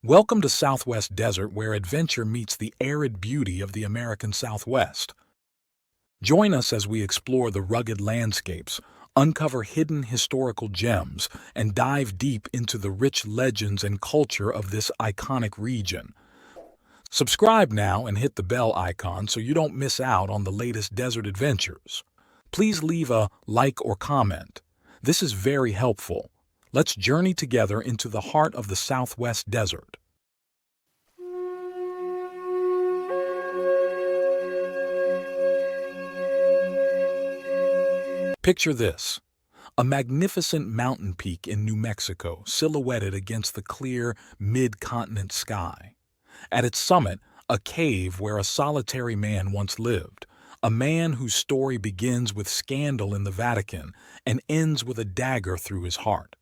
Welcome to Southwest Desert, where adventure meets the arid beauty of the American Southwest. Join us as we explore the rugged landscapes, uncover hidden historical gems, and dive deep into the rich legends and culture of this iconic region. Subscribe now and hit the bell icon so you don't miss out on the latest desert adventures. Please leave a like or comment. This is very helpful. Let's journey together into the heart of the Southwest Desert. Picture this: a magnificent mountain peak in New Mexico, silhouetted against the clear mid-continent sky. At its summit, a cave where a solitary man once lived, a man whose story begins with scandal in the Vatican and ends with a dagger through his heart.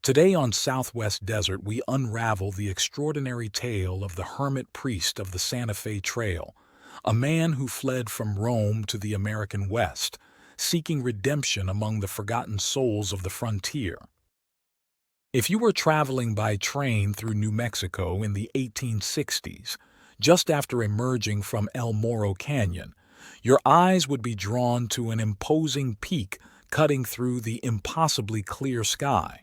Today on Southwest Desert, we unravel the extraordinary tale of the hermit priest of the Santa Fe Trail, a man who fled from Rome to the American West, seeking redemption among the forgotten souls of the frontier. If you were traveling by train through New Mexico in the 1860s, just after emerging from El Morro Canyon, your eyes would be drawn to an imposing peak cutting through the impossibly clear sky.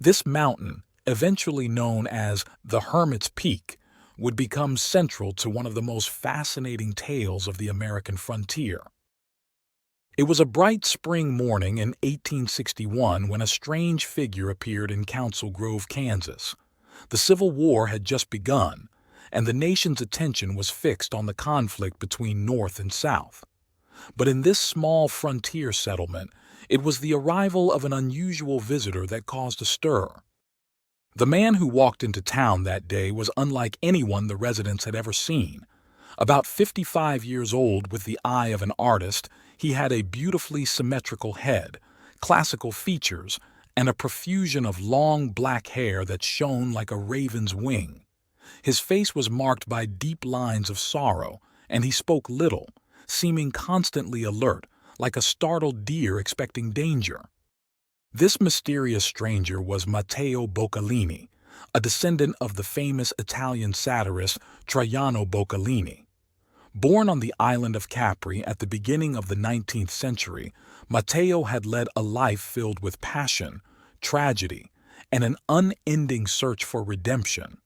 This mountain, eventually known as the Hermit's Peak, would become central to one of the most fascinating tales of the American frontier. It was a bright spring morning in 1861 when a strange figure appeared in Council Grove, Kansas. The Civil War had just begun, and the nation's attention was fixed on the conflict between North and South. But in this small frontier settlement, it was the arrival of an unusual visitor that caused a stir. The man who walked into town that day was unlike anyone the residents had ever seen. About 55 years old, with the eye of an artist, he had a beautifully symmetrical head, classical features, and a profusion of long black hair that shone like a raven's wing. His face was marked by deep lines of sorrow, and he spoke little, seeming constantly alert, like a startled deer expecting danger. This mysterious stranger was Matteo Boccalini, a descendant of the famous Italian satirist Traiano Boccalini. Born on the island of Capri at the beginning of the 19th century, Matteo had led a life filled with passion, tragedy, and an unending search for redemption.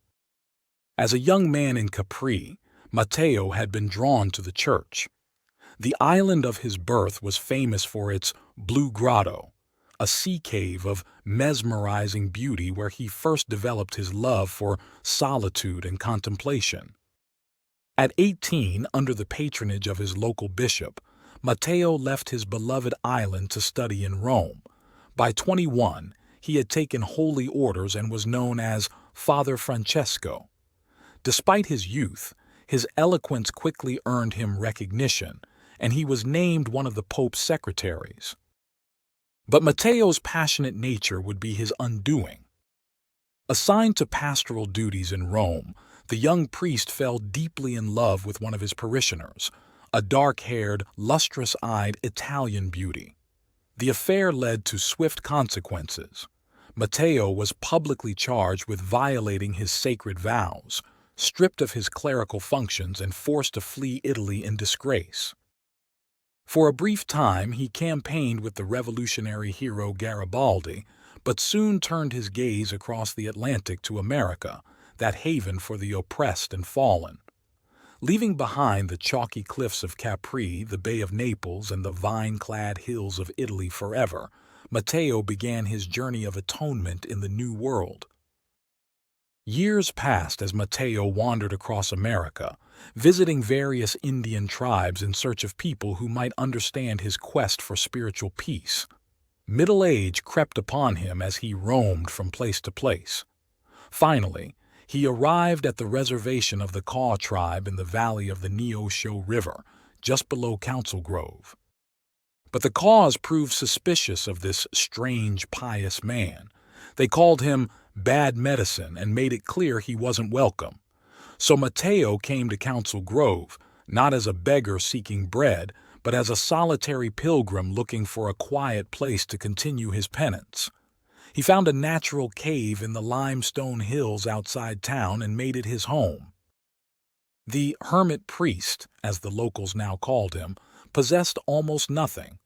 As a young man in Capri, Matteo had been drawn to the church. The island of his birth was famous for its Blue Grotto, a sea cave of mesmerizing beauty where he first developed his love for solitude and contemplation. At 18, under the patronage of his local bishop, Matteo left his beloved island to study in Rome. By 21, he had taken holy orders and was known as Father Francesco. Despite his youth, his eloquence quickly earned him recognition, and he was named one of the Pope's secretaries. But Matteo's passionate nature would be his undoing. Assigned to pastoral duties in Rome, the young priest fell deeply in love with one of his parishioners, a dark-haired, lustrous-eyed Italian beauty. The affair led to swift consequences. Matteo was publicly charged with violating his sacred vows, stripped of his clerical functions, and forced to flee Italy in disgrace. For a brief time, he campaigned with the revolutionary hero Garibaldi, but soon turned his gaze across the Atlantic to America, that haven for the oppressed and fallen. Leaving behind the chalky cliffs of Capri, the Bay of Naples, and the vine-clad hills of Italy forever, Matteo began his journey of atonement in the New World. Years passed as Matteo wandered across America, visiting various Indian tribes in search of people who might understand his quest for spiritual peace. Middle age crept upon him as he roamed from place to place. Finally, he arrived at the reservation of the Kaw tribe in the valley of the Neosho River, just below Council Grove. But the Kaws proved suspicious of this strange, pious man. They called him bad medicine and made it clear he wasn't welcome. So Matteo came to Council Grove, not as a beggar seeking bread, but as a solitary pilgrim looking for a quiet place to continue his penance. He found a natural cave in the limestone hills outside town and made it his home. The hermit priest, as the locals now called him, possessed almost nothing.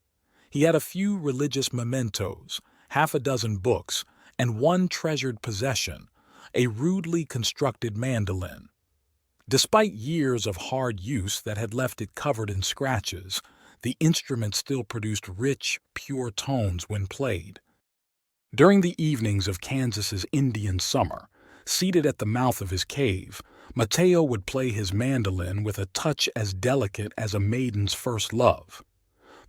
He had a few religious mementos, half a dozen books, and one treasured possession, a rudely constructed mandolin. Despite years of hard use that had left it covered in scratches, the instrument still produced rich, pure tones when played. During the evenings of Kansas's Indian summer, seated at the mouth of his cave, Mateo would play his mandolin with a touch as delicate as a maiden's first love.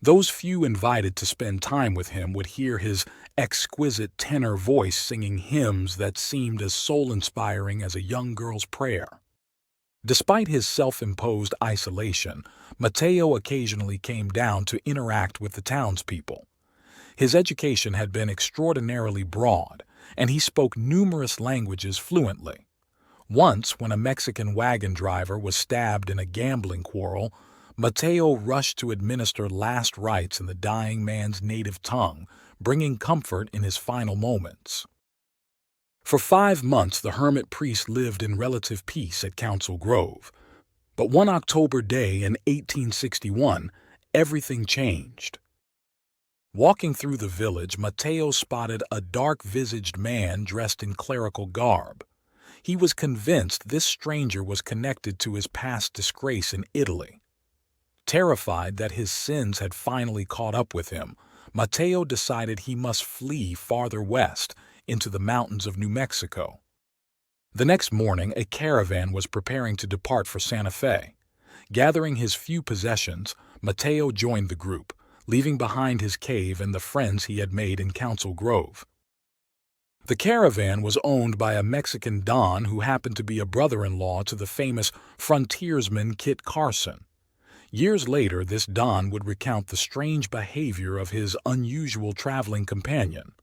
Those few invited to spend time with him would hear his exquisite tenor voice singing hymns that seemed as soul-inspiring as a young girl's prayer. Despite his self-imposed isolation, Mateo occasionally came down to interact with the townspeople. His education had been extraordinarily broad, and he spoke numerous languages fluently. Once, when a Mexican wagon driver was stabbed in a gambling quarrel, Mateo rushed to administer last rites in the dying man's native tongue, bringing comfort in his final moments. For 5 months, the hermit priest lived in relative peace at Council Grove. But one October day in 1861, everything changed. Walking through the village, Mateo spotted a dark-visaged man dressed in clerical garb. He was convinced this stranger was connected to his past disgrace in Italy. Terrified that his sins had finally caught up with him, Mateo decided he must flee farther west into the mountains of New Mexico. The next morning, a caravan was preparing to depart for Santa Fe. Gathering his few possessions, Mateo joined the group, leaving behind his cave and the friends he had made in Council Grove. The caravan was owned by a Mexican don who happened to be a brother-in-law to the famous frontiersman Kit Carson. Years later, this don would recount the strange behavior of his unusual traveling companion.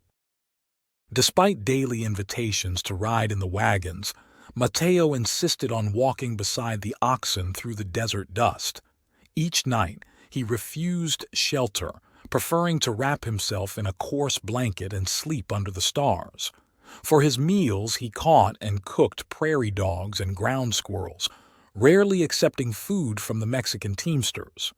Despite daily invitations to ride in the wagons, Mateo insisted on walking beside the oxen through the desert dust. Each night, he refused shelter, preferring to wrap himself in a coarse blanket and sleep under the stars. For his meals, he caught and cooked prairie dogs and ground squirrels, rarely accepting food from the Mexican teamsters.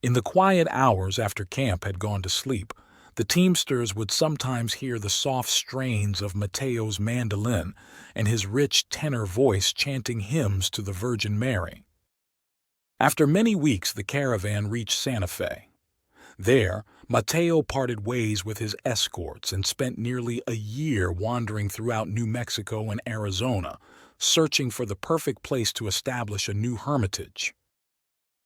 In the quiet hours after camp had gone to sleep, the teamsters would sometimes hear the soft strains of Mateo's mandolin and his rich tenor voice chanting hymns to the Virgin Mary. After many weeks, the caravan reached Santa Fe. There, Mateo parted ways with his escorts and spent nearly a year wandering throughout New Mexico and Arizona, searching for the perfect place to establish a new hermitage.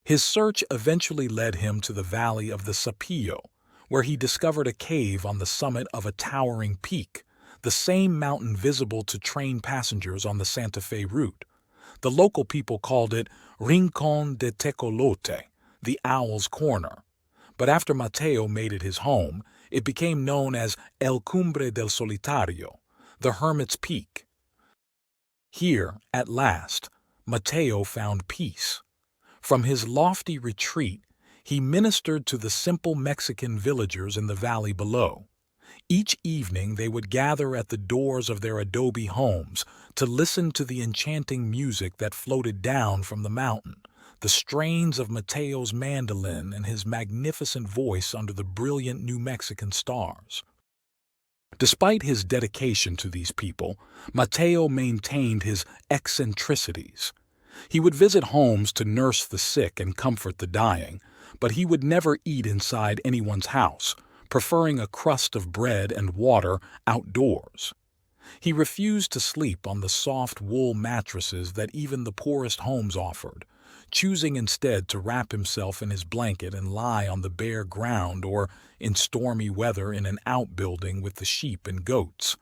His search eventually led him to the valley of the Sapillo, where he discovered a cave on the summit of a towering peak, the same mountain visible to train passengers on the Santa Fe route. The local people called it Rincón de Tecolote, the Owl's Corner. But after Mateo made it his home, it became known as El Cumbre del Solitario, the Hermit's Peak. Here, at last, Mateo found peace. From his lofty retreat, he ministered to the simple Mexican villagers in the valley below. Each evening they would gather at the doors of their adobe homes to listen to the enchanting music that floated down from the mountain, the strains of Mateo's mandolin and his magnificent voice under the brilliant New Mexican stars. Despite his dedication to these people, Mateo maintained his eccentricities. He would visit homes to nurse the sick and comfort the dying, but he would never eat inside anyone's house, preferring a crust of bread and water outdoors. He refused to sleep on the soft wool mattresses that even the poorest homes offered, choosing instead to wrap himself in his blanket and lie on the bare ground or, in stormy weather, in an outbuilding with the sheep and goats.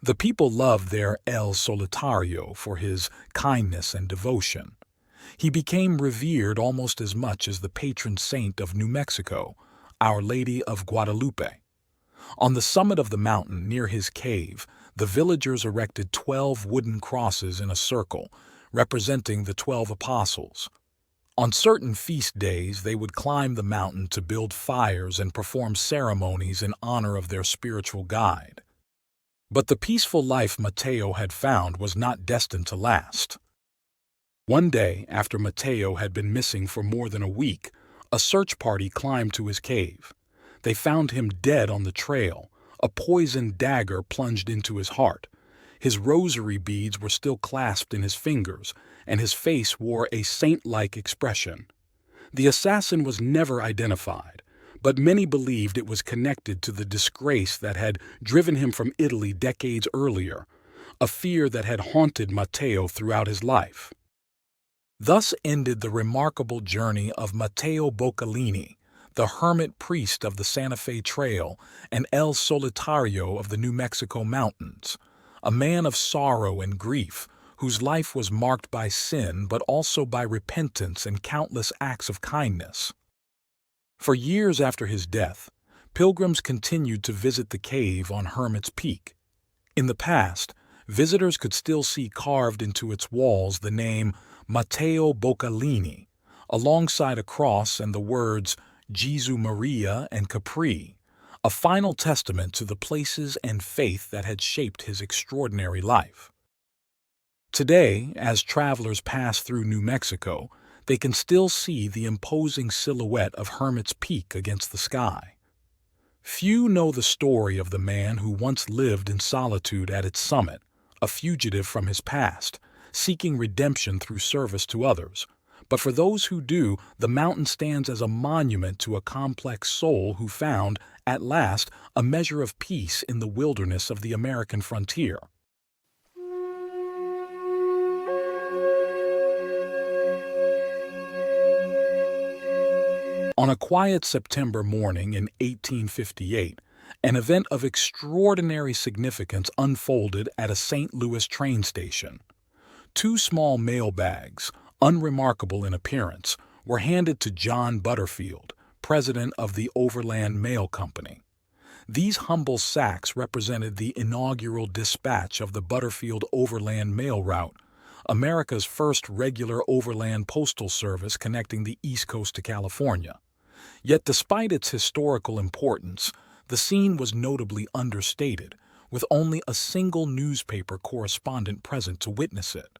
The people loved their El Solitario for his kindness and devotion. He became revered almost as much as the patron saint of New Mexico, Our Lady of Guadalupe. On the summit of the mountain near his cave, the villagers erected 12 wooden crosses in a circle, representing the 12 apostles. On certain feast days, they would climb the mountain to build fires and perform ceremonies in honor of their spiritual guide. But the peaceful life Mateo had found was not destined to last. One day, after Mateo had been missing for more than a week, a search party climbed to his cave. They found him dead on the trail, a poisoned dagger plunged into his heart. His rosary beads were still clasped in his fingers, and his face wore a saint-like expression. The assassin was never identified, but many believed it was connected to the disgrace that had driven him from Italy decades earlier, a fear that had haunted Matteo throughout his life. Thus ended the remarkable journey of Matteo Boccalini, the hermit priest of the Santa Fe Trail and El Solitario of the New Mexico mountains, a man of sorrow and grief whose life was marked by sin but also by repentance and countless acts of kindness. For years after his death, pilgrims continued to visit the cave on Hermit's Peak. In the past, visitors could still see carved into its walls the name Matteo Boccalini, alongside a cross and the words Gesù Maria and Capri, a final testament to the places and faith that had shaped his extraordinary life. Today, as travelers pass through New Mexico, they can still see the imposing silhouette of Hermit's Peak against the sky. Few know the story of the man who once lived in solitude at its summit, a fugitive from his past, seeking redemption through service to others. But for those who do, the mountain stands as a monument to a complex soul who found, at last, a measure of peace in the wilderness of the American frontier. On a quiet September morning in 1858, an event of extraordinary significance unfolded at a St. Louis train station. Two small mail bags, unremarkable in appearance, were handed to John Butterfield, president of the Overland Mail Company. These humble sacks represented the inaugural dispatch of the Butterfield Overland Mail Route, America's first regular overland postal service connecting the East Coast to California. Yet despite its historical importance, the scene was notably understated, with only a single newspaper correspondent present to witness it.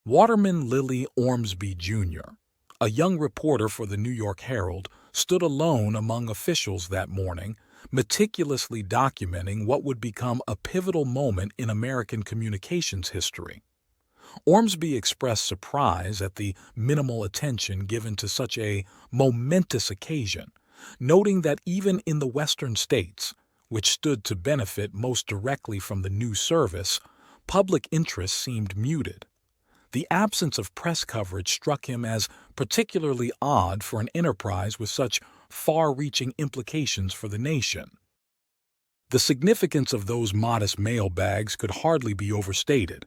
Waterman Lilly Ormsby, Jr., a young reporter for the New York Herald, stood alone among officials that morning, meticulously documenting what would become a pivotal moment in American communications history. Ormsby expressed surprise at the minimal attention given to such a momentous occasion, noting that even in the western states, which stood to benefit most directly from the new service, public interest seemed muted. The absence of press coverage struck him as particularly odd for an enterprise with such far-reaching implications for the nation. The significance of those modest mail bags could hardly be overstated.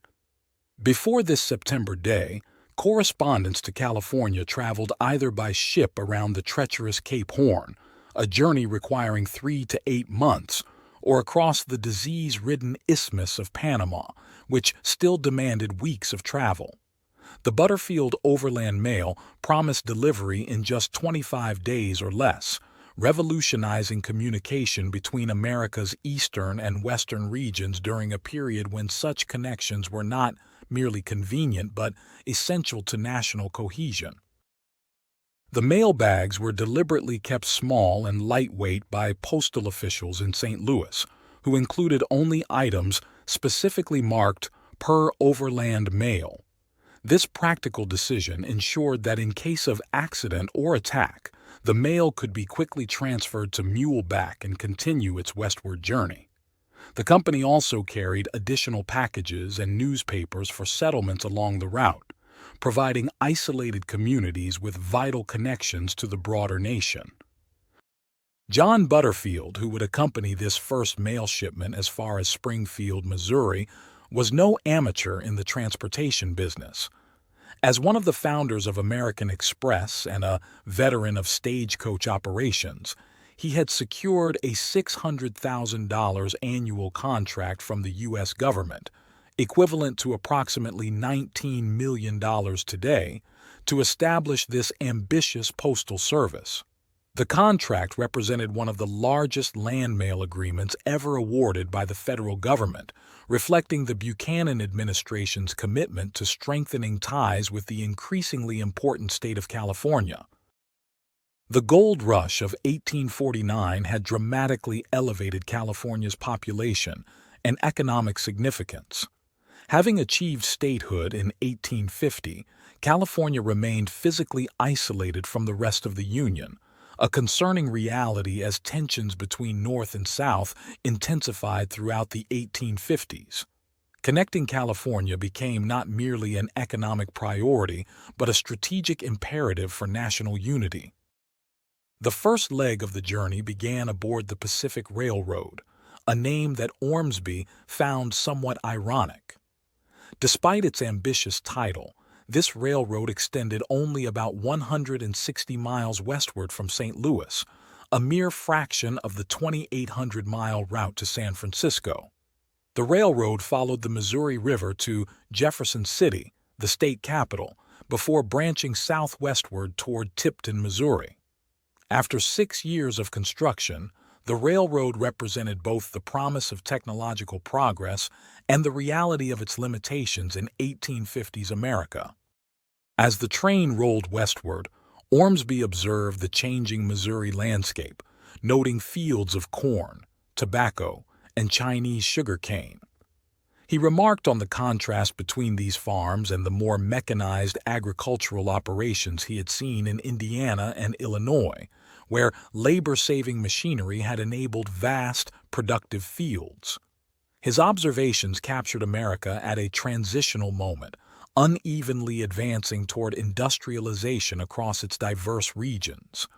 Before this September day, correspondents to California traveled either by ship around the treacherous Cape Horn, a journey requiring 3 to 8 months, or across the disease-ridden Isthmus of Panama, which still demanded weeks of travel. The Butterfield Overland Mail promised delivery in just 25 days or less, revolutionizing communication between America's eastern and western regions during a period when such connections were not merely convenient but essential to national cohesion. The mail bags were deliberately kept small and lightweight by postal officials in St. Louis, who included only items specifically marked per Overland Mail. This practical decision ensured that in case of accident or attack, the mail could be quickly transferred to muleback and continue its westward journey. The company also carried additional packages and newspapers for settlements along the route, providing isolated communities with vital connections to the broader nation. John Butterfield, who would accompany this first mail shipment as far as Springfield, Missouri, was no amateur in the transportation business. As one of the founders of American Express and a veteran of stagecoach operations, he had secured a $600,000 annual contract from the U.S. government, equivalent to approximately $19 million today, to establish this ambitious postal service. The contract represented one of the largest land mail agreements ever awarded by the federal government, reflecting the Buchanan administration's commitment to strengthening ties with the increasingly important state of California. The gold rush of 1849 had dramatically elevated California's population and economic significance. Having achieved statehood in 1850, California remained physically isolated from the rest of the Union, a concerning reality as tensions between North and South intensified throughout the 1850s. Connecting California became not merely an economic priority, but a strategic imperative for national unity. The first leg of the journey began aboard the Pacific Railroad, a name that Ormsby found somewhat ironic. Despite its ambitious title, this railroad extended only about 160 miles westward from St. Louis, a mere fraction of the 2,800-mile route to San Francisco. The railroad followed the Missouri River to Jefferson City, the state capital, before branching southwestward toward Tipton, Missouri. After 6 years of construction, the railroad represented both the promise of technological progress and the reality of its limitations in 1850s America. As the train rolled westward, Ormsby observed the changing Missouri landscape, noting fields of corn, tobacco, and Chinese sugar cane. He remarked on the contrast between these farms and the more mechanized agricultural operations he had seen in Indiana and Illinois, where labor-saving machinery had enabled vast, productive fields. His observations captured America at a transitional moment, unevenly advancing toward industrialization across its diverse regions.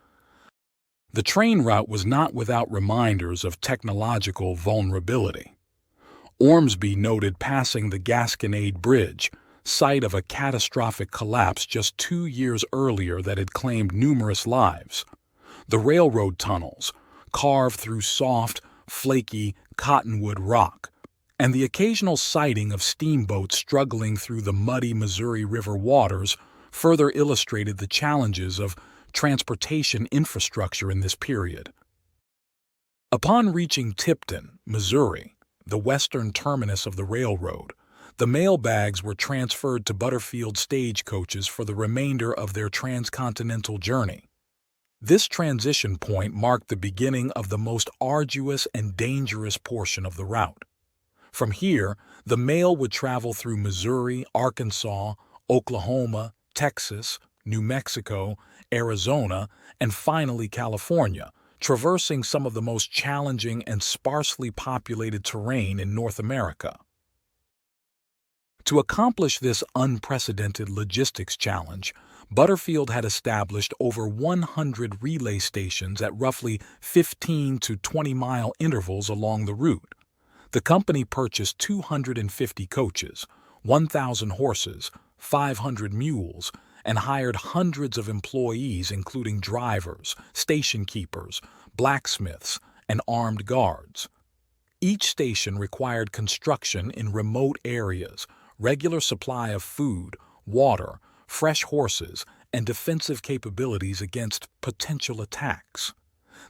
The train route was not without reminders of technological vulnerability. Ormsby noted passing the Gasconade Bridge, site of a catastrophic collapse just 2 years earlier that had claimed numerous lives. The railroad tunnels, carved through soft, flaky cottonwood rock, and the occasional sighting of steamboats struggling through the muddy Missouri River waters further illustrated the challenges of transportation infrastructure in this period. Upon reaching Tipton, Missouri, the western terminus of the railroad, the mail bags were transferred to Butterfield stagecoaches for the remainder of their transcontinental journey. This transition point marked the beginning of the most arduous and dangerous portion of the route. From here, the mail would travel through Missouri, Arkansas, Oklahoma, Texas, New Mexico, Arizona, and finally California, traversing some of the most challenging and sparsely populated terrain in North America. To accomplish this unprecedented logistics challenge, Butterfield had established over 100 relay stations at roughly 15 to 20-mile intervals along the route. The company purchased 250 coaches, 1,000 horses, 500 mules, and hired hundreds of employees including drivers, station keepers, blacksmiths, and armed guards. Each station required construction in remote areas, regular supply of food, water, fresh horses, and defensive capabilities against potential attacks.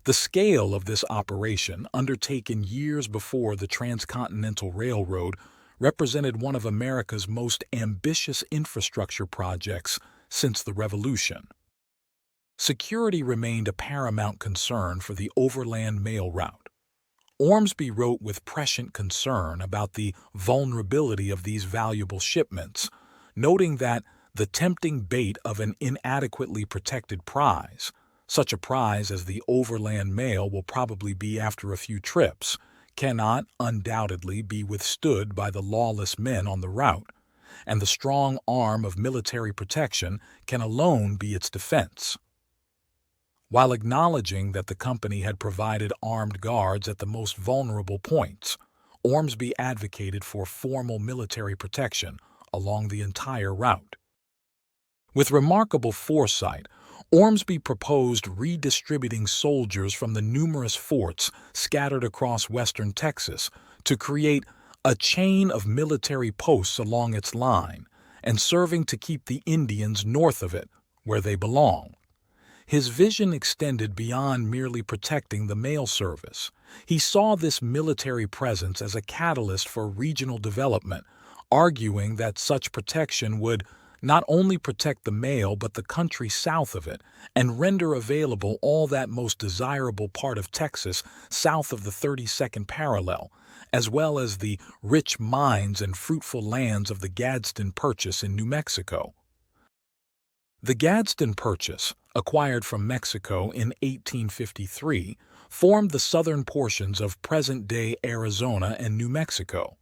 The scale of this operation, undertaken years before the Transcontinental Railroad, represented one of America's most ambitious infrastructure projects since the Revolution. Security remained a paramount concern for the overland mail route. Ormsby wrote with prescient concern about the vulnerability of these valuable shipments, noting that the tempting bait of an inadequately protected prize, such a prize as the overland mail will probably be after a few trips, cannot undoubtedly be withstood by the lawless men on the route, and the strong arm of military protection can alone be its defense. While acknowledging that the company had provided armed guards at the most vulnerable points, Ormsby advocated for formal military protection along the entire route. With remarkable foresight, Ormsby proposed redistributing soldiers from the numerous forts scattered across western Texas to create a chain of military posts along its line, and serving to keep the Indians north of it, where they belong. His vision extended beyond merely protecting the mail service. He saw this military presence as a catalyst for regional development, arguing that such protection would not only protect the mail but the country south of it, and render available all that most desirable part of Texas south of the 32nd parallel, as well as the rich mines and fruitful lands of the Gadsden Purchase in New Mexico. The Gadsden Purchase, acquired from Mexico in 1853, formed the southern portions of present-day Arizona and New Mexico.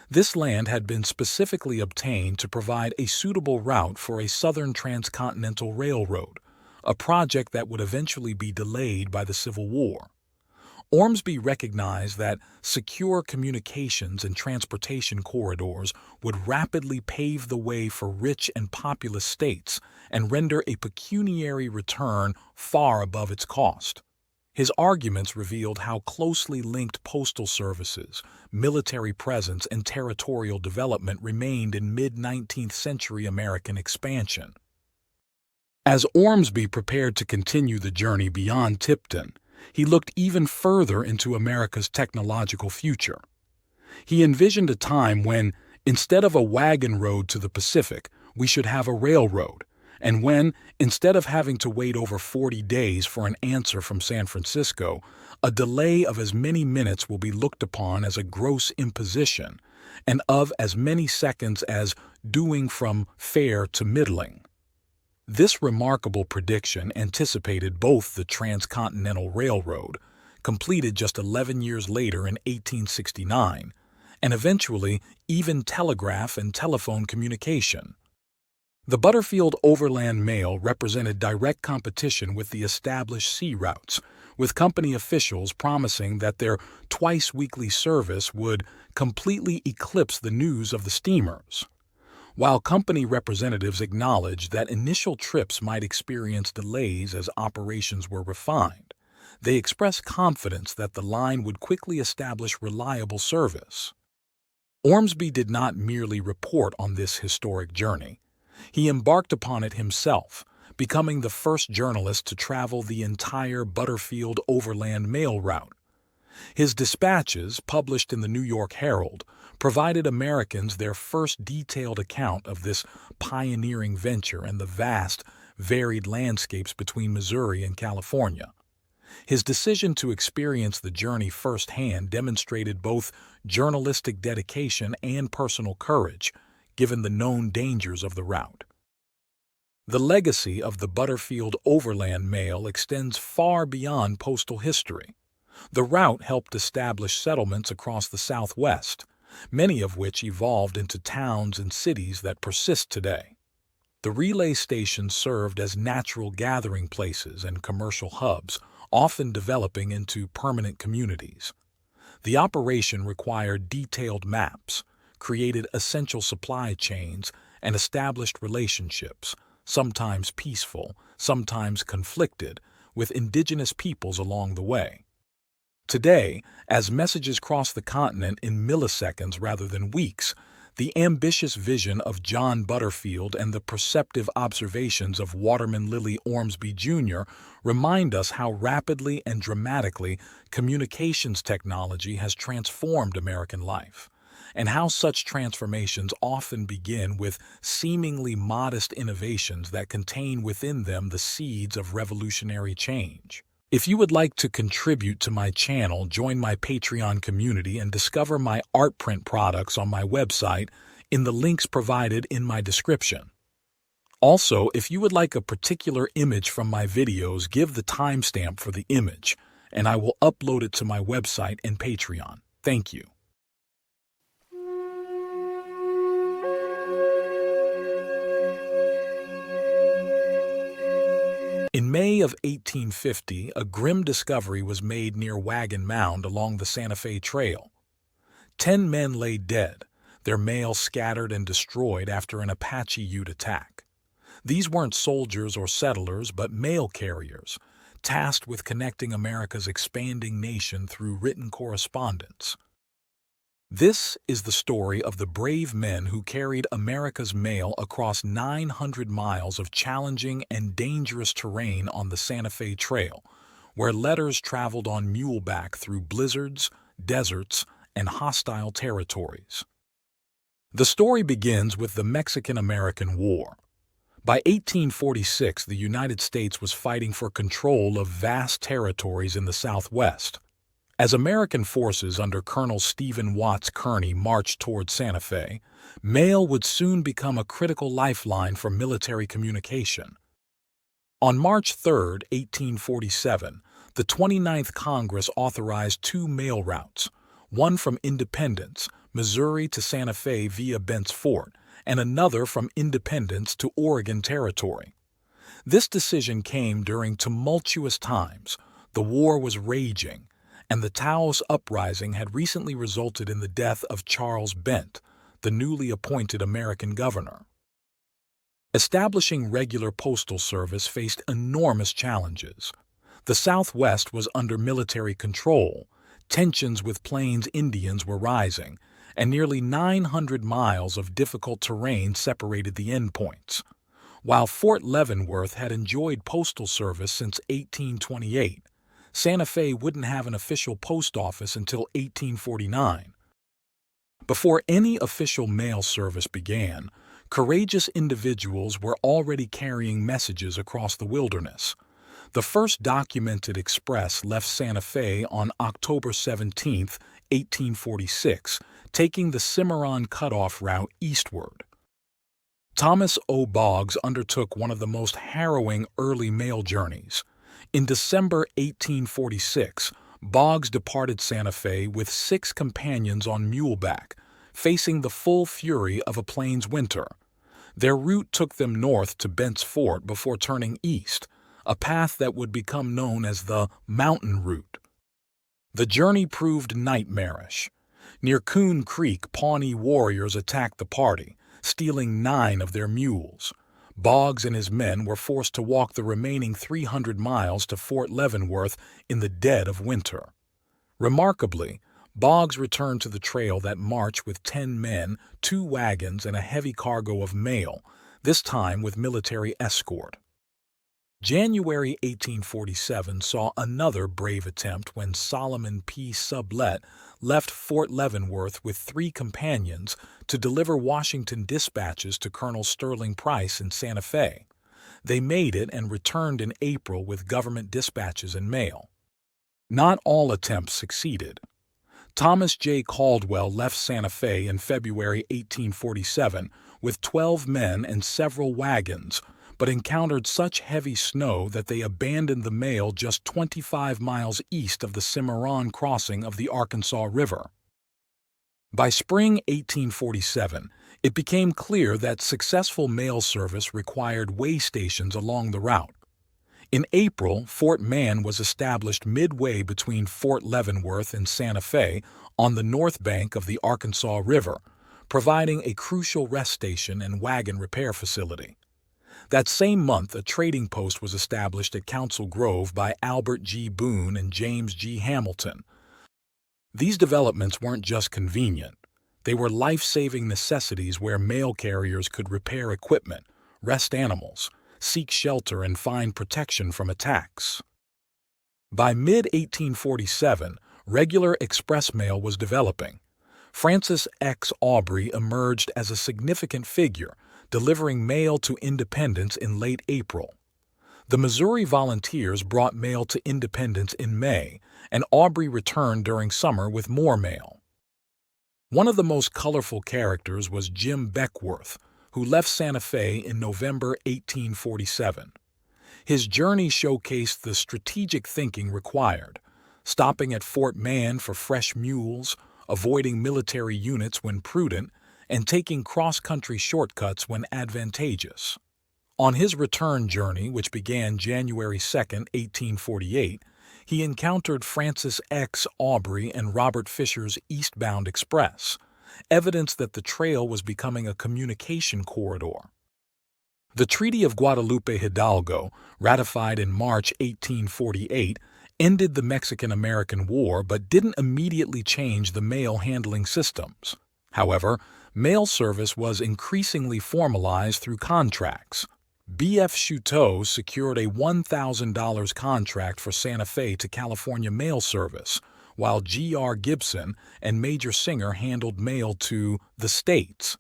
This land had been specifically obtained to provide a suitable route for a southern transcontinental railroad, a project that would eventually be delayed by the Civil War. Ormsby recognized that secure communications and transportation corridors would rapidly pave the way for rich and populous states and render a pecuniary return far above its cost. His arguments revealed how closely linked postal services, military presence, and territorial development remained in mid-19th century American expansion. As Ormsby prepared to continue the journey beyond Tipton, he looked even further into America's technological future. He envisioned a time when, instead of a wagon road to the Pacific, we should have a railroad, and when, instead of having to wait over 40 days for an answer from San Francisco, a delay of as many minutes will be looked upon as a gross imposition, and of as many seconds as doing from fair to middling. This remarkable prediction anticipated both the Transcontinental Railroad, completed just 11 years later in 1869, and eventually even telegraph and telephone communication. The Butterfield Overland Mail represented direct competition with the established sea routes, with company officials promising that their twice-weekly service would completely eclipse the news of the steamers. While company representatives acknowledged that initial trips might experience delays as operations were refined, they expressed confidence that the line would quickly establish reliable service. Ormsby did not merely report on this historic journey. He embarked upon it himself, becoming the first journalist to travel the entire Butterfield Overland Mail route. His dispatches, published in the New York Herald, provided Americans their first detailed account of this pioneering venture and the vast, varied landscapes between Missouri and California. His decision to experience the journey firsthand demonstrated both journalistic dedication and personal courage, given the known dangers of the route. The legacy of the Butterfield Overland Mail extends far beyond postal history. The route helped establish settlements across the Southwest, many of which evolved into towns and cities that persist today. The relay stations served as natural gathering places and commercial hubs, often developing into permanent communities. The operation required detailed maps, created essential supply chains, and established relationships, sometimes peaceful, sometimes conflicted, with indigenous peoples along the way. Today, as messages cross the continent in milliseconds rather than weeks, the ambitious vision of John Butterfield and the perceptive observations of Waterman Lilly Ormsby Jr. remind us how rapidly and dramatically communications technology has transformed American life, and how such transformations often begin with seemingly modest innovations that contain within them the seeds of revolutionary change. If you would like to contribute to my channel, join my Patreon community and discover my art print products on my website in the links provided in my description. Also, if you would like a particular image from my videos, give the timestamp for the image, and I will upload it to my website and Patreon. Thank you. In May of 1850, a grim discovery was made near Wagon Mound along the Santa Fe Trail. 10 men lay dead, their mail scattered and destroyed after an Apache Ute attack. These weren't soldiers or settlers, but mail carriers, tasked with connecting America's expanding nation through written correspondence. This is the story of the brave men who carried America's mail across 900 miles of challenging and dangerous terrain on the Santa Fe Trail, where letters traveled on muleback through blizzards, deserts, and hostile territories. The story begins with the Mexican-American War. By 1846, the United States was fighting for control of vast territories in the Southwest. As American forces under Colonel Stephen Watts Kearny marched toward Santa Fe, mail would soon become a critical lifeline for military communication. On March 3, 1847, the 29th Congress authorized two mail routes, one from Independence, Missouri to Santa Fe via Bent's Fort, and another from Independence to Oregon Territory. This decision came during tumultuous times. The war was raging, and the Taos Uprising had recently resulted in the death of Charles Bent, the newly appointed American governor. Establishing regular postal service faced enormous challenges. The Southwest was under military control, tensions with Plains Indians were rising, and nearly 900 miles of difficult terrain separated the endpoints. While Fort Leavenworth had enjoyed postal service since 1828, Santa Fe wouldn't have an official post office until 1849. Before any official mail service began, courageous individuals were already carrying messages across the wilderness. The first documented express left Santa Fe on October 17, 1846, taking the Cimarron cutoff route eastward. Thomas O. Boggs undertook one of the most harrowing early mail journeys. In December 1846, Boggs departed Santa Fe with 6 companions on muleback, facing the full fury of a plains winter. Their route took them north to Bent's Fort before turning east, a path that would become known as the Mountain Route. The journey proved nightmarish. Near Coon Creek, Pawnee warriors attacked the party, stealing 9 of their mules. Boggs and his men were forced to walk the remaining 300 miles to Fort Leavenworth in the dead of winter. Remarkably, Boggs returned to the trail that March with 10 men, 2 wagons, and a heavy cargo of mail, this time with military escort. January 1847 saw another brave attempt when Solomon P. Sublette left Fort Leavenworth with 3 companions to deliver Washington dispatches to Colonel Sterling Price in Santa Fe. They made it and returned in April with government dispatches and mail. Not all attempts succeeded. Thomas J. Caldwell left Santa Fe in February 1847 with 12 men and several wagons, but encountered such heavy snow that they abandoned the mail just 25 miles east of the Cimarron crossing of the Arkansas River. By spring 1847, it became clear that successful mail service required way stations along the route. In April, Fort Mann was established midway between Fort Leavenworth and Santa Fe on the north bank of the Arkansas River, providing a crucial rest station and wagon repair facility. That same month, a trading post was established at Council Grove by Albert G. Boone and James G. Hamilton. These developments weren't just convenient. They were life-saving necessities where mail carriers could repair equipment, rest animals, seek shelter, and find protection from attacks. By mid-1847, regular express mail was developing. Francis X. Aubrey emerged as a significant figure, delivering mail to Independence in late April. The Missouri Volunteers brought mail to Independence in May, and Aubrey returned during summer with more mail. One of the most colorful characters was Jim Beckworth, who left Santa Fe in November 1847. His journey showcased the strategic thinking required, stopping at Fort Mann for fresh mules, avoiding military units when prudent, and taking cross-country shortcuts when advantageous. On his return journey, which began January 2, 1848, he encountered Francis X. Aubrey and Robert Fisher's eastbound express, evidence that the trail was becoming a communication corridor. The Treaty of Guadalupe Hidalgo, ratified in March 1848, ended the Mexican-American War but didn't immediately change the mail handling systems. However, mail service was increasingly formalized through contracts. B.F. Chouteau secured a $1,000 contract for Santa Fe to California mail service, while G.R. Gibson and Major Singer handled mail to the States.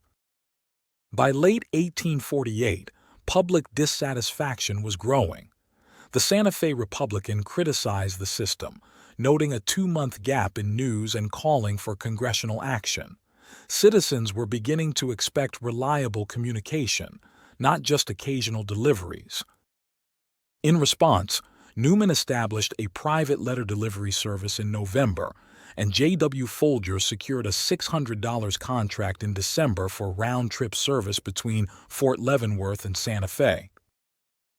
By late 1848, public dissatisfaction was growing. The Santa Fe Republican criticized the system, noting a 2-month gap in news and calling for congressional action. Citizens were beginning to expect reliable communication, not just occasional deliveries. In response, Newman established a private letter delivery service in November, and J.W. Folger secured a $600 contract in December for round-trip service between Fort Leavenworth and Santa Fe.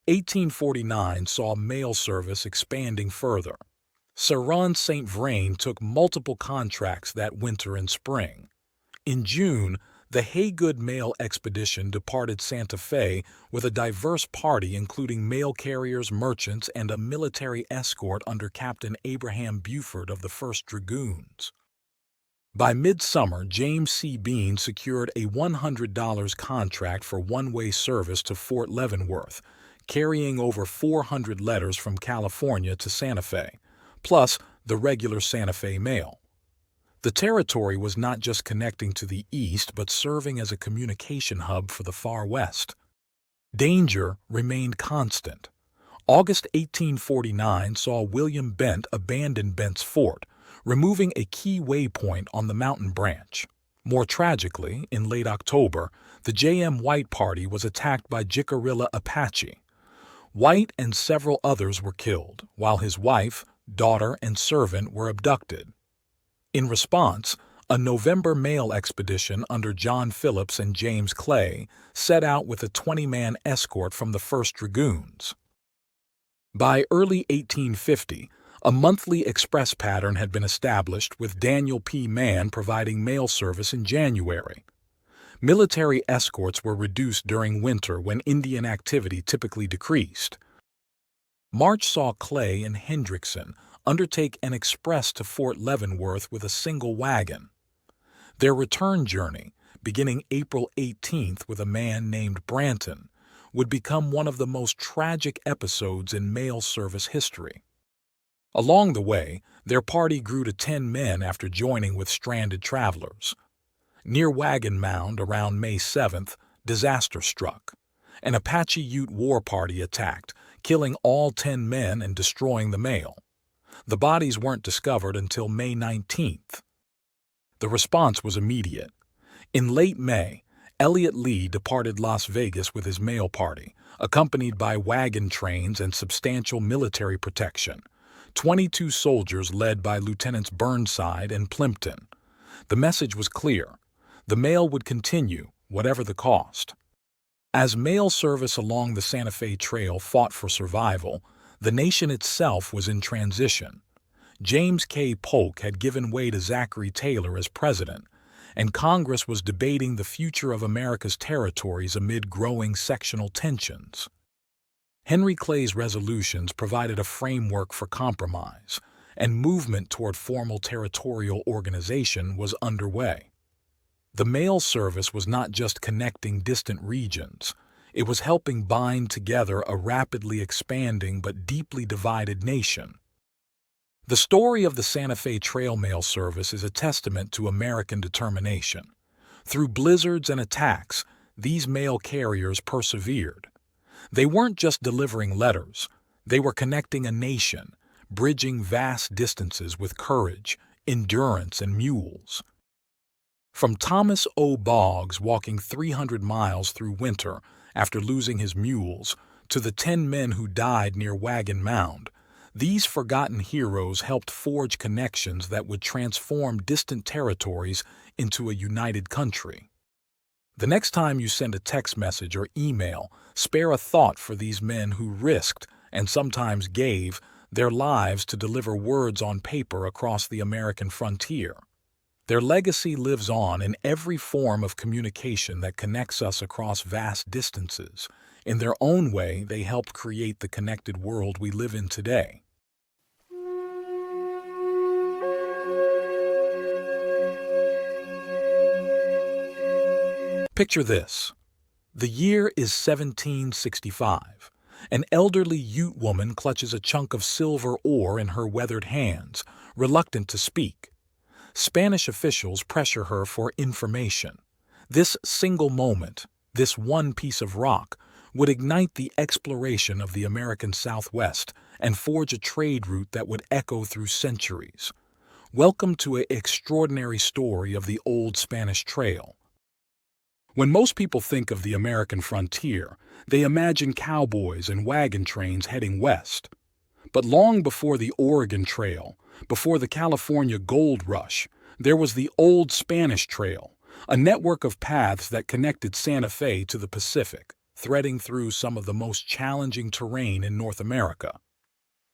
1849 saw mail service expanding further. Saron St. Vrain took multiple contracts that winter and spring. In June, the Haygood Mail Expedition departed Santa Fe with a diverse party including mail carriers, merchants, and a military escort under Captain Abraham Buford of the 1st Dragoons. By midsummer, James C. Bean secured a $100 contract for one-way service to Fort Leavenworth, carrying over 400 letters from California to Santa Fe, plus the regular Santa Fe mail. The territory was not just connecting to the east but serving as a communication hub for the far west. Danger remained constant. August 1849 saw William Bent abandon Bent's Fort, removing a key waypoint on the mountain branch. More tragically, in late October, the J.M. White Party was attacked by Jicarilla Apache. White and several others were killed, while his wife, daughter, and servant were abducted. In response, a November mail expedition under John Phillips and James Clay set out with a 20-man escort from the 1st Dragoons. By early 1850, a monthly express pattern had been established with Daniel P. Mann providing mail service in January. Military escorts were reduced during winter when Indian activity typically decreased. March saw Clay and Hendrickson undertake an express to Fort Leavenworth with a single wagon. Their return journey, beginning April 18th with a man named Branton, would become one of the most tragic episodes in mail service history. Along the way, their party grew to 10 men after joining with stranded travelers. Near Wagon Mound around May 7th, disaster struck. An Apache Ute war party attacked, killing all 10 men and destroying the mail. The bodies weren't discovered until May 19th. The response was immediate. In late May, Elliott Lee departed Las Vegas with his mail party, accompanied by wagon trains and substantial military protection. 22 soldiers led by Lieutenants Burnside and Plimpton. The message was clear. The mail would continue, whatever the cost. As mail service along the Santa Fe Trail fought for survival, the nation itself was in transition. James K. Polk had given way to Zachary Taylor as president, and Congress was debating the future of America's territories amid growing sectional tensions. Henry Clay's resolutions provided a framework for compromise, and movement toward formal territorial organization was underway. The mail service was not just connecting distant regions. It was helping bind together a rapidly expanding but deeply divided nation. The story of the Santa Fe Trail mail service is a testament to American determination. Through blizzards and attacks, these mail carriers persevered. They weren't just delivering letters. They were connecting a nation, bridging vast distances with courage, endurance, and mules. From Thomas O. Boggs walking 300 miles through winter after losing his mules, to the 10 men who died near Wagon Mound, these forgotten heroes helped forge connections that would transform distant territories into a united country. The next time you send a text message or email, spare a thought for these men who risked, and sometimes gave, their lives to deliver words on paper across the American frontier. Their legacy lives on in every form of communication that connects us across vast distances. In their own way, they helped create the connected world we live in today. Picture this. The year is 1765. An elderly Ute woman clutches a chunk of silver ore in her weathered hands, reluctant to speak. Spanish officials pressure her for information. This single moment, this one piece of rock, would ignite the exploration of the American Southwest and forge a trade route that would echo through centuries. Welcome to an extraordinary story of the old Spanish Trail. When most people think of the American frontier, they imagine cowboys and wagon trains heading west. But long before the Oregon Trail, before the California Gold Rush, there was the Old Spanish Trail, a network of paths that connected Santa Fe to the Pacific, threading through some of the most challenging terrain in North America.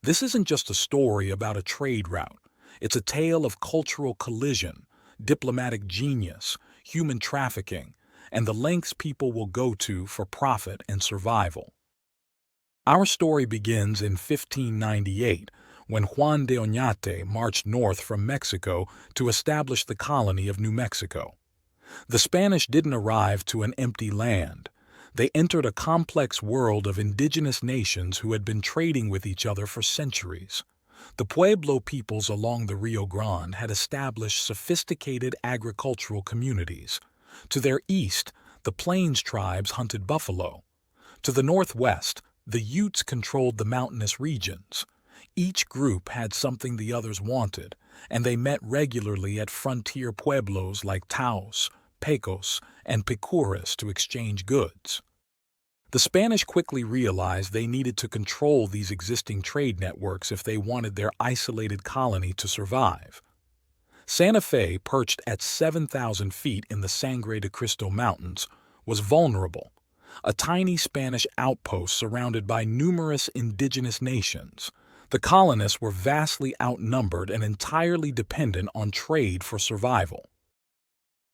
This isn't just a story about a trade route. It's a tale of cultural collision, diplomatic genius, human trafficking, and the lengths people will go to for profit and survival. Our story begins in 1598, when Juan de Oñate marched north from Mexico to establish the colony of New Mexico. The Spanish didn't arrive to an empty land. They entered a complex world of indigenous nations who had been trading with each other for centuries. The Pueblo peoples along the Rio Grande had established sophisticated agricultural communities. To their east, the Plains tribes hunted buffalo. To the northwest, the Utes controlled the mountainous regions. Each group had something the others wanted, and they met regularly at frontier pueblos like Taos, Pecos, and Picuras to exchange goods. The Spanish quickly realized they needed to control these existing trade networks if they wanted their isolated colony to survive. Santa Fe, perched at 7,000 feet in the Sangre de Cristo Mountains, was vulnerable, a tiny Spanish outpost surrounded by numerous indigenous nations. The colonists were vastly outnumbered and entirely dependent on trade for survival.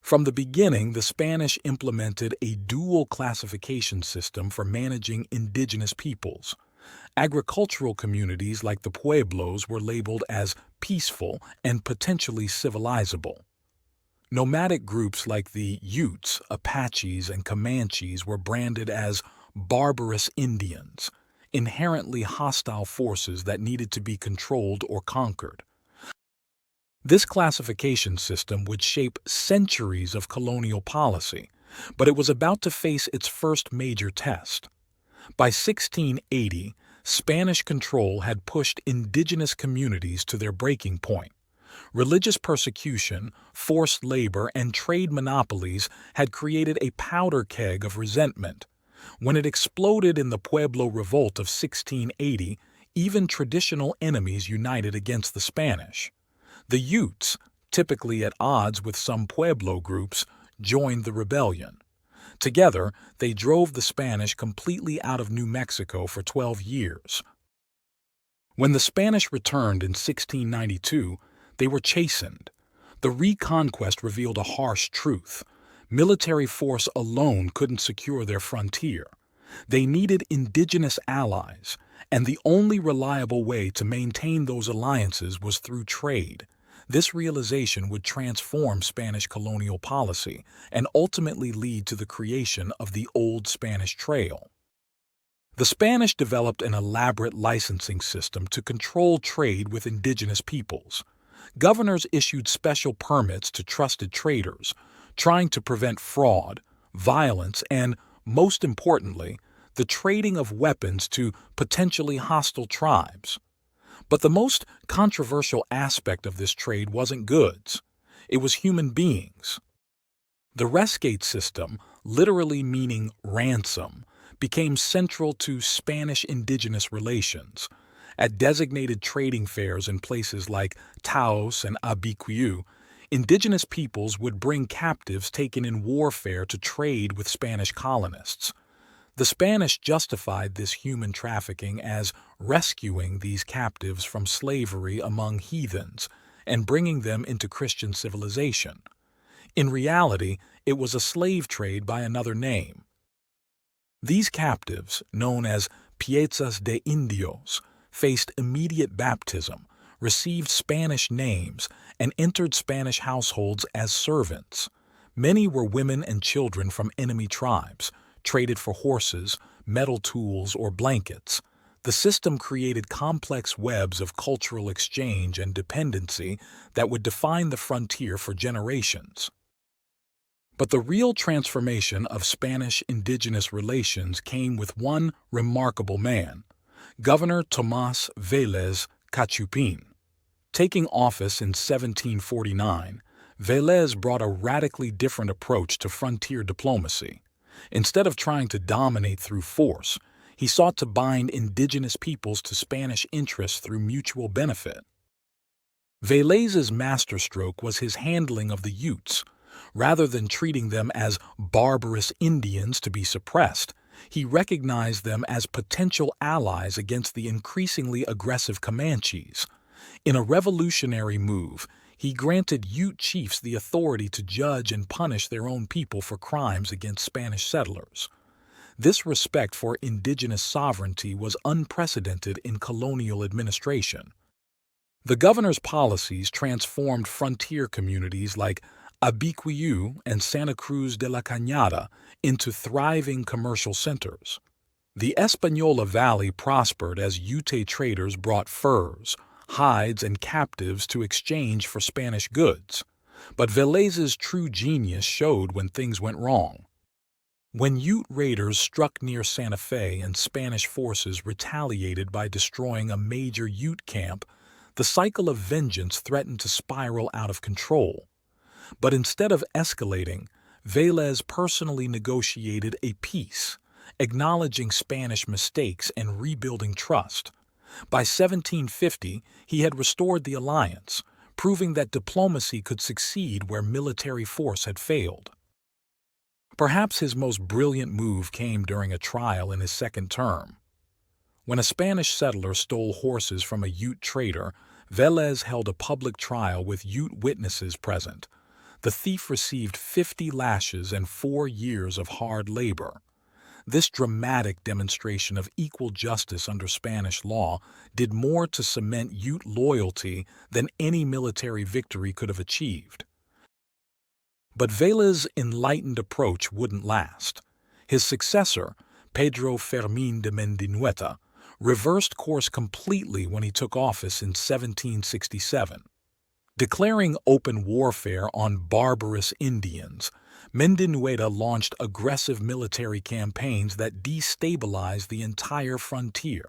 From the beginning, the Spanish implemented a dual classification system for managing indigenous peoples. Agricultural communities like the Pueblos were labeled as peaceful and potentially civilizable. Nomadic groups like the Utes, Apaches, and Comanches were branded as barbarous Indians, inherently hostile forces that needed to be controlled or conquered. This classification system would shape centuries of colonial policy, but it was about to face its first major test. By 1680, Spanish control had pushed indigenous communities to their breaking point. Religious persecution, forced labor, and trade monopolies had created a powder keg of resentment. When it exploded in the Pueblo Revolt of 1680, even traditional enemies united against the Spanish. The Utes, typically at odds with some Pueblo groups, joined the rebellion. Together, they drove the Spanish completely out of New Mexico for 12 years. When the Spanish returned in 1692, they were chastened. The reconquest revealed a harsh truth. Military force alone couldn't secure their frontier. They needed indigenous allies, and the only reliable way to maintain those alliances was through trade. This realization would transform Spanish colonial policy and ultimately lead to the creation of the Old Spanish Trail. The Spanish developed an elaborate licensing system to control trade with indigenous peoples. Governors issued special permits to trusted traders, trying to prevent fraud, violence, and, most importantly, the trading of weapons to potentially hostile tribes. But the most controversial aspect of this trade wasn't goods. It was human beings. The rescate system, literally meaning ransom, became central to Spanish indigenous relations. At designated trading fairs in places like Taos and Abiquiu, indigenous peoples would bring captives taken in warfare to trade with Spanish colonists. The Spanish justified this human trafficking as rescuing these captives from slavery among heathens and bringing them into Christian civilization. In reality, it was a slave trade by another name. These captives, known as piezas de indios, faced immediate baptism, received Spanish names, and entered Spanish households as servants. Many were women and children from enemy tribes, traded for horses, metal tools, or blankets. The system created complex webs of cultural exchange and dependency that would define the frontier for generations. But the real transformation of Spanish indigenous relations came with one remarkable man, Governor Tomás Vélez Cachupin. Taking office in 1749, Vélez brought a radically different approach to frontier diplomacy. Instead of trying to dominate through force, he sought to bind indigenous peoples to Spanish interests through mutual benefit. Vélez's masterstroke was his handling of the Utes. Rather than treating them as barbarous Indians to be suppressed, he recognized them as potential allies against the increasingly aggressive Comanches. In a revolutionary move, he granted Ute chiefs the authority to judge and punish their own people for crimes against Spanish settlers. This respect for indigenous sovereignty was unprecedented in colonial administration. The governor's policies transformed frontier communities like Abiquiu and Santa Cruz de la Cañada into thriving commercial centers. The Española Valley prospered as Ute traders brought furs, hides, and captives to exchange for Spanish goods. But Vélez's true genius showed when things went wrong. When Ute raiders struck near Santa Fe and Spanish forces retaliated by destroying a major Ute camp, the cycle of vengeance threatened to spiral out of control. But instead of escalating, Vélez personally negotiated a peace, acknowledging Spanish mistakes and rebuilding trust. By 1750, he had restored the alliance, proving that diplomacy could succeed where military force had failed. Perhaps his most brilliant move came during a trial in his second term. When a Spanish settler stole horses from a Ute trader, Vélez held a public trial with Ute witnesses present. The thief received 50 lashes and 4 years of hard labor. This dramatic demonstration of equal justice under Spanish law did more to cement Ute loyalty than any military victory could have achieved. But Vélez's enlightened approach wouldn't last. His successor, Pedro Fermín de Mendinueta, reversed course completely when he took office in 1767. Declaring open warfare on barbarous Indians, Mendinueta launched aggressive military campaigns that destabilized the entire frontier.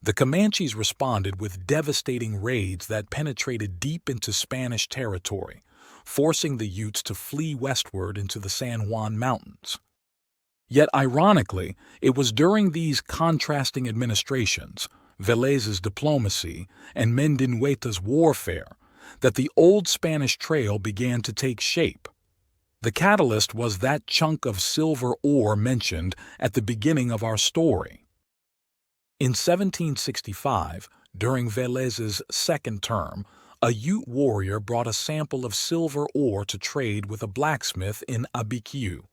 The Comanches responded with devastating raids that penetrated deep into Spanish territory, forcing the Utes to flee westward into the San Juan Mountains. Yet ironically, it was during these contrasting administrations, Vélez's diplomacy and Mendinueta's warfare, that the old Spanish trail began to take shape. The catalyst was that chunk of silver ore mentioned at the beginning of our story. In 1765, during Vélez's second term, a Ute warrior brought a sample of silver ore to trade with a blacksmith in Abiquiu.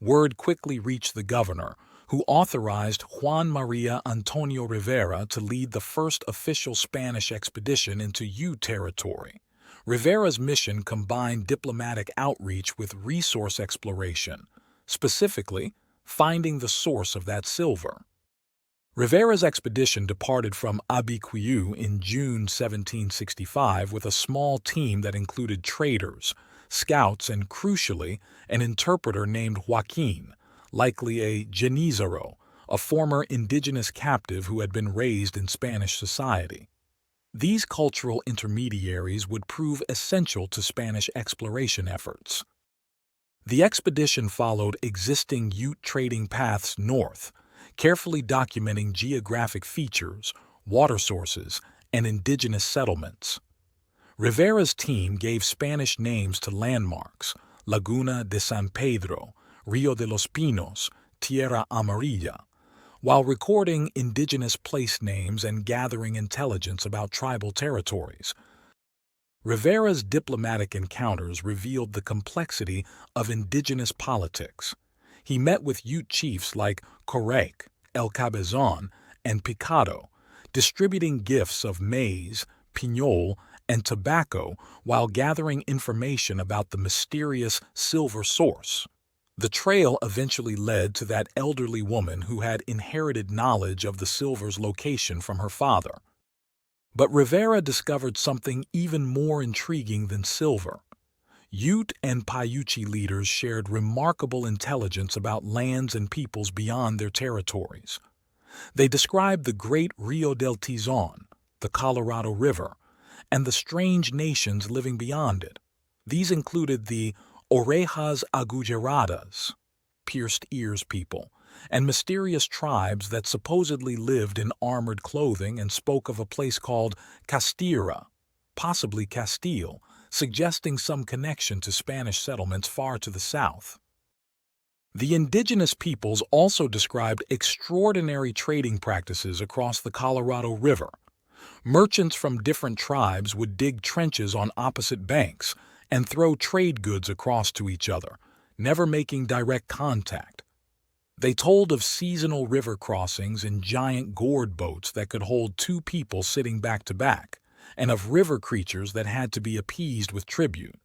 Word quickly reached the governor, who authorized Juan María Antonio Rivera to lead the first official Spanish expedition into Ute territory. Rivera's mission combined diplomatic outreach with resource exploration, specifically finding the source of that silver. Rivera's expedition departed from Abiquiu in June 1765 with a small team that included traders, scouts, and crucially, an interpreter named Joaquin, likely a Genízaro, a former indigenous captive who had been raised in Spanish society. These cultural intermediaries would prove essential to Spanish exploration efforts. The expedition followed existing Ute trading paths north, carefully documenting geographic features, water sources, and indigenous settlements. Rivera's team gave Spanish names to landmarks: Laguna de San Pedro, Rio de los Pinos, Tierra Amarilla, while recording indigenous place names and gathering intelligence about tribal territories. Rivera's diplomatic encounters revealed the complexity of indigenous politics. He met with Ute chiefs like Correc, El Cabezon, and Picado, distributing gifts of maize, piñol, and tobacco while gathering information about the mysterious silver source. The trail eventually led to that elderly woman who had inherited knowledge of the silver's location from her father. But Rivera discovered something even more intriguing than silver. Ute and Paiute leaders shared remarkable intelligence about lands and peoples beyond their territories. They described the great Rio del Tizon, the Colorado River, and the strange nations living beyond it. These included the Orejas Agujeradas, pierced ears people, and mysterious tribes that supposedly lived in armored clothing and spoke of a place called Castira, possibly Castile, suggesting some connection to Spanish settlements far to the south. The indigenous peoples also described extraordinary trading practices across the Colorado River. Merchants from different tribes would dig trenches on opposite banks and throw trade goods across to each other, never making direct contact. They told of seasonal river crossings in giant gourd boats that could hold 2 people sitting back to back, and of river creatures that had to be appeased with tribute.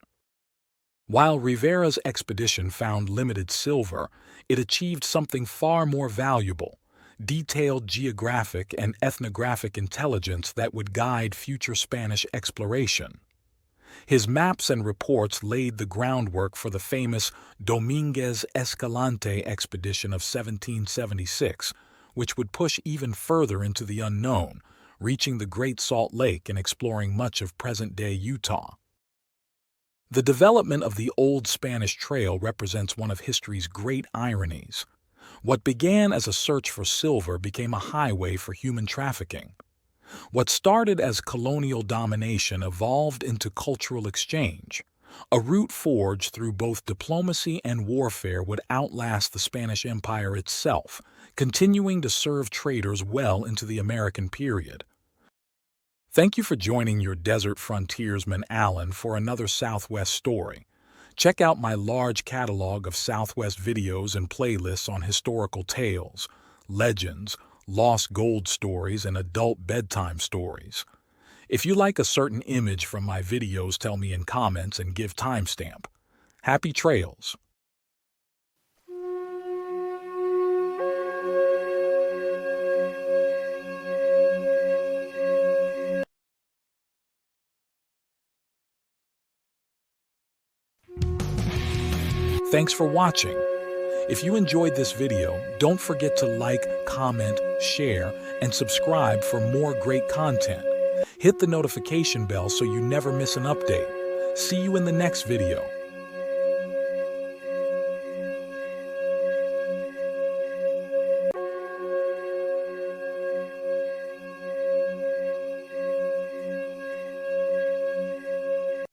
While Rivera's expedition found limited silver, it achieved something far more valuable: detailed geographic and ethnographic intelligence that would guide future Spanish exploration. His maps and reports laid the groundwork for the famous Dominguez Escalante expedition of 1776, which would push even further into the unknown, reaching the Great Salt Lake and exploring much of present-day Utah. The development of the Old Spanish Trail represents one of history's great ironies. What began as a search for silver became a highway for human trafficking. What started as colonial domination evolved into cultural exchange. A route forged through both diplomacy and warfare would outlast the Spanish Empire itself, continuing to serve traders well into the American period. Thank you for joining your desert frontiersman Alan for another Southwest story. Check out my large catalog of Southwest videos and playlists on historical tales, legends, lost gold stories, and adult bedtime stories. If you like a certain image from my videos, tell me in comments and give timestamp. Happy trails! Thanks for watching. If you enjoyed this video, don't forget to like, comment, share, and subscribe for more great content. Hit the notification bell so you never miss an update. See you in the next video.